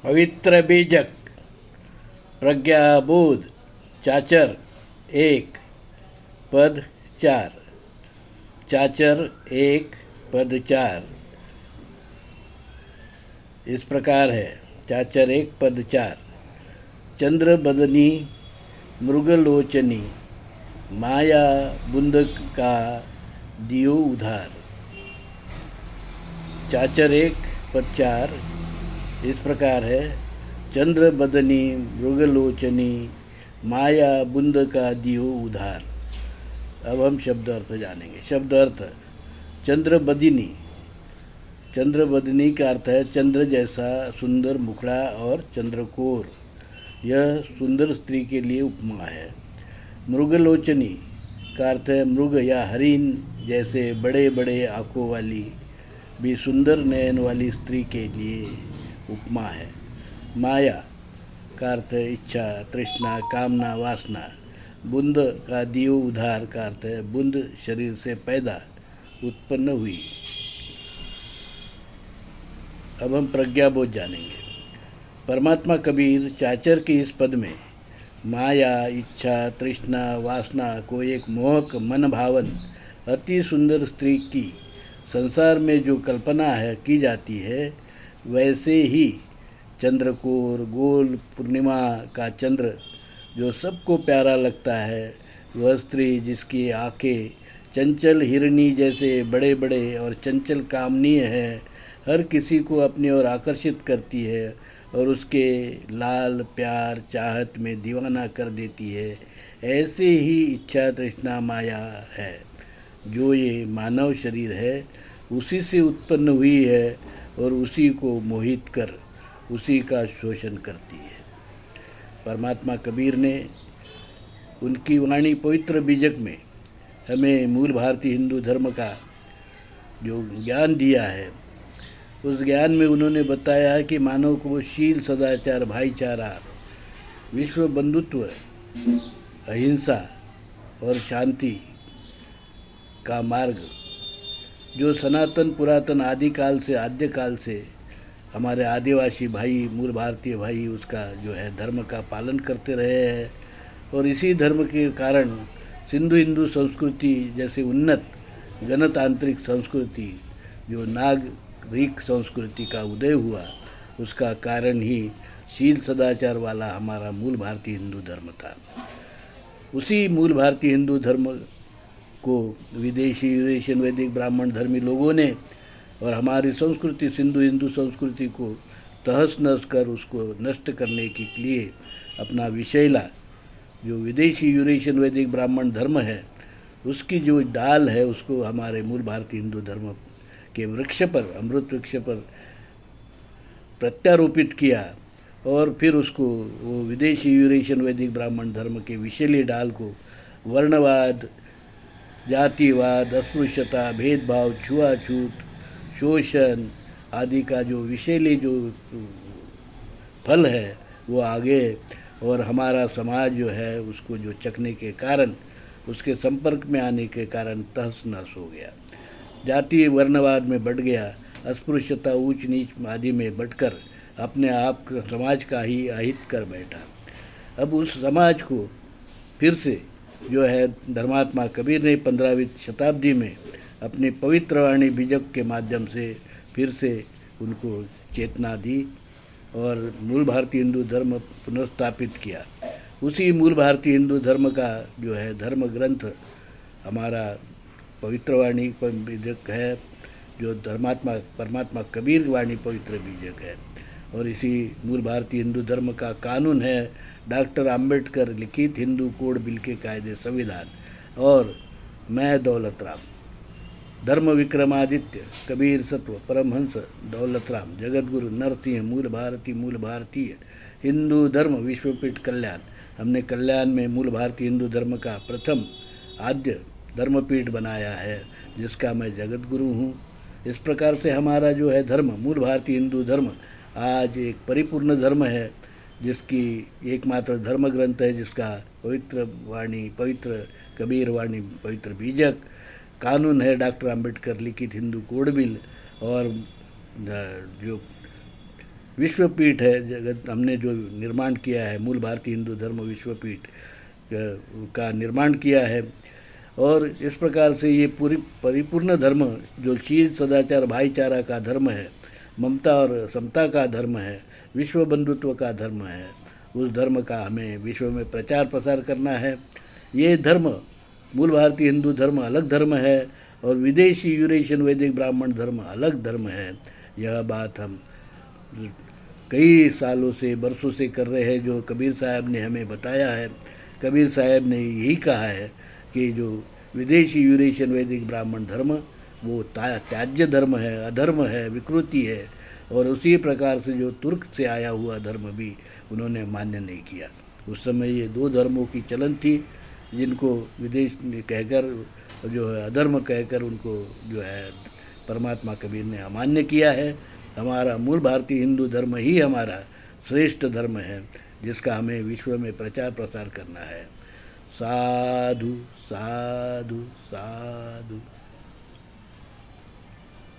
पवित्र बीजक प्रज्ञाबोध चाचर 1 पद 4। चाचर 1 पद 4 इस प्रकार है। चाचर 1 पद 4। चंद्र बदनी मृगलोचनी माया बुंदक का दियो उधार। चाचर 1 पद 4 इस प्रकार है। चंद्र बदनी मृगलोचनी माया बुंद का दियो उधार। अब हम शब्द अर्थ जानेंगे। शब्द अर्थ चंद्र बदिनी। चंद्र बदनी का अर्थ है चंद्र जैसा सुंदर मुखड़ा और चंद्रकोर। यह सुंदर स्त्री के लिए उपमा है। मृगलोचनी का अर्थ है मृग या हरिण जैसे बड़े बड़े आंखों वाली भी सुंदर नयन वाली स्त्री के लिए उपमा है। माया का अर्थ है इच्छा, तृष्णा, कामना, वासना। बुंद का दियो उधार का अर्थ है बुंद शरीर से पैदा उत्पन्न हुई। अब हम प्रज्ञाबोध जानेंगे। परमात्मा कबीर चाचर के इस पद में माया, इच्छा, तृष्णा, वासना को एक मोहक मन भावन अति सुंदर स्त्री की संसार में जो कल्पना है की जाती है, वैसे ही चंद्रकोर गोल पूर्णिमा का चंद्र जो सबको प्यारा लगता है, वह स्त्री जिसकी आंखें चंचल हिरनी जैसे बड़े बड़े और चंचल कामनीय है, हर किसी को अपनी ओर आकर्षित करती है और उसके लाल प्यार चाहत में दीवाना कर देती है, ऐसे ही इच्छा तृष्णा माया है जो ये मानव शरीर है उसी से उत्पन्न हुई है और उसी को मोहित कर उसी का शोषण करती है। परमात्मा कबीर ने उनकी वाणी पवित्र बीजक में हमें मूल भारतीय हिंदू धर्म का जो ज्ञान दिया है, उस ज्ञान में उन्होंने बताया है कि मानव को शील, सदाचार, भाईचारा, विश्व बंधुत्व, अहिंसा और शांति का मार्ग जो सनातन पुरातन आदिकाल से आद्यकाल से हमारे आदिवासी भाई, मूल भारतीय भाई उसका जो है धर्म का पालन करते रहे हैं। और इसी धर्म के कारण सिंधु हिंदू संस्कृति जैसे उन्नत गणतांत्रिक संस्कृति जो नागरिक संस्कृति का उदय हुआ, उसका कारण ही शील सदाचार वाला हमारा मूल भारतीय हिंदू धर्म था। उसी मूल भारतीय हिंदू धर्म को विदेशी यूरेशियन वैदिक ब्राह्मण धर्मी लोगों ने और हमारी संस्कृति सिंधु हिंदू संस्कृति को तहस नहस कर उसको नष्ट करने के लिए अपना विषैला जो विदेशी यूरेशियन वैदिक ब्राह्मण धर्म है, उसकी जो डाल है उसको हमारे मूल भारतीय हिंदू धर्म के वृक्ष पर, अमृत वृक्ष पर प्रत्यारोपित किया और फिर उसको वो विदेशी यूरेशियन वैदिक ब्राह्मण धर्म के विषैली डाल को वर्णवाद, जातिवाद, अस्पृश्यता, भेदभाव, छुआछूत, शोषण आदि का जो विषैले जो फल है वो आगे और हमारा समाज जो है उसको जो चखने के कारण, उसके संपर्क में आने के कारण तहस नहस हो गया। जाति वर्णवाद में बढ़ गया, अस्पृश्यता, ऊंच नीच आदि में बढ़कर अपने आप समाज का ही अहित कर बैठा। अब उस समाज को फिर से जो है धर्मात्मा कबीर ने 15वीं शताब्दी में अपनी पवित्र वाणी बीजक के माध्यम से फिर से उनको चेतना दी और मूल भारतीय हिंदू धर्म पुनर्स्थापित किया। उसी मूल भारतीय हिंदू धर्म का जो है धर्म ग्रंथ हमारा पवित्र वाणी बीजक है, जो धर्मात्मा परमात्मा कबीर वाणी पवित्र बीजक है। और इसी मूल भारतीय हिंदू धर्म का कानून है डॉक्टर आम्बेडकर लिखित हिंदू कोड बिल के कायदे संविधान। और मैं दौलत राम, धर्म विक्रमादित्य, कबीर सत्व, परमहंस दौलत राम, जगतगुरु नरसिंह, मूल भारतीय हिंदू धर्म विश्वपीठ कल्याण। हमने कल्याण में मूल भारतीय हिंदू धर्म का प्रथम आद्य धर्मपीठ बनाया है, जिसका मैं जगतगुरु हूँ। इस प्रकार से हमारा जो है धर्म मूल भारतीय हिंदू धर्म आज एक परिपूर्ण धर्म है, जिसकी एकमात्र धर्म ग्रंथ है, जिसका पवित्र वाणी पवित्र कबीर वाणी पवित्र बीजक कानून है डॉक्टर आम्बेडकर लिखित हिंदू कोड बिल। और जो विश्वपीठ है जगत, हमने जो निर्माण किया है, मूल भारतीय हिंदू धर्म विश्वपीठ का निर्माण किया है। और इस प्रकार से ये पूरी परिपूर्ण धर्म जो शील सदाचार भाईचारा का धर्म है, ममता और समता का धर्म है, विश्व बंधुत्व का धर्म है, उस धर्म का हमें विश्व में प्रचार प्रसार करना है। ये धर्म मूल भारतीय हिंदू धर्म अलग धर्म है और विदेशी यूरेशियन वैदिक ब्राह्मण धर्म अलग धर्म है। यह बात हम कई सालों से, बरसों से कर रहे हैं, जो कबीर साहब ने हमें बताया है। कबीर साहब ने यही कहा है कि जो विदेशी यूरेशियन वैदिक ब्राह्मण धर्म वो त्याज्य धर्म है, अधर्म है, विकृति है, और उसी प्रकार से जो तुर्क से आया हुआ धर्म भी उन्होंने मान्य नहीं किया। उस समय ये दो धर्मों की चलन थी, जिनको विदेश कहकर, जो है अधर्म कहकर, उनको जो है परमात्मा कबीर ने अमान्य किया है। हमारा मूल भारतीय हिंदू धर्म ही हमारा श्रेष्ठ धर्म है, जिसका हमें विश्व में प्रचार प्रसार करना है। साधु साधु साधु।